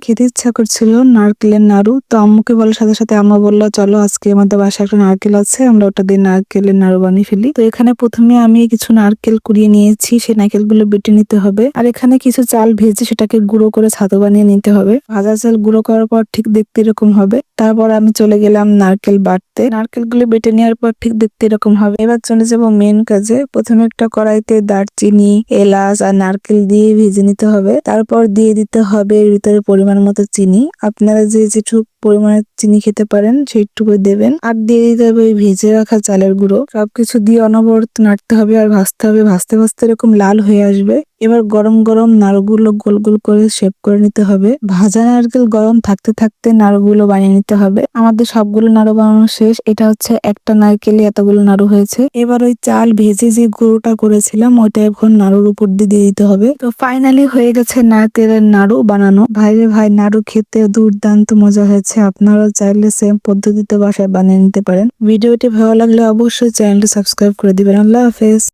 খেতে ইচ্ছা করছিল নারকেলের নাড়ু, তো আম্মুকে বলার সাথে সাথে আম্মু বললো চলো আজকে আমাদের বাসায় একটা নারকেল আছে, আমরা ওটা দিয়ে নারকেলের নাড়ু বানিয়ে ফেলি। তো এখানে প্রথমে আমি কিছু নারকেল কুড়িয়ে নিয়েছি, সেই নারকেলগুলো বেটে নিতে হবে। আর এখানে কিছু চাল ভেজে সেটাকে গুঁড়ো করে ছাতু বানিয়ে নিতে হবে। ভাজা চাল গুঁড়ো করার পর ঠিক দেখতে এরকম হবে। তারপর আমি চলে গেলাম নারকেল বাটতে। নারকেলগুলো বেটে নেওয়ার পর ঠিক দেখতে এরকম হবে। এবার চলে যাবো মেন কাজে। প্রথমে একটা কড়াইতে দারচিনি, এলাচ আর নারকেল দিয়ে ভেজে নিতে হবে। তারপর দিয়ে দিতে হবে এর ভিতরে পরিমাণ মতো চিনি। আপনারা যে যেটুকু পরিমাণে চিনি খেতে পারেন সেইটুকু দেবেন। আর দিয়ে দিতে হবে ওই ভেজে রাখা চালের গুঁড়ো। সবকিছু দিয়ে অনবরত নাড়তে হবে আর ভাজতে হবে। ভাজতে ভাজতে এরকম লাল হয়ে আসবে। এবার গরম গরম নাড়ুগুলো গোল গোল করে শেপ করে নিতে হবে। ভাজা নারকেল গরম থাকতে থাকতে নাড়ুগুলো বানিয়ে নিতে হবে। আমাদের সবগুলো নাড়ু বানানো শেষ। এটা হচ্ছে একটা নারকেলে এতগুলো নাড়ু হয়েছে। এবার ওই চাল ভেজে যে গুঁড়োটা করেছিলাম ওইটা এখন নাড়ুর উপর দিয়ে দিতে হবে। তো ফাইনালি হয়ে গেছে নারকেলের নাড়ু বানানো। ভাইরে ভাই, নাড়ু খেতে দুর্দান্ত মজা হয়েছে। আপনারাও চাইলে সেম পদ্ধতিতে বাসায় বানিয়ে নিতে পারেন। ভিডিওটি ভালো লাগলে অবশ্যই চ্যানেলটি সাবস্ক্রাইব করে দিবেন। আল্লাহ হাফেজ।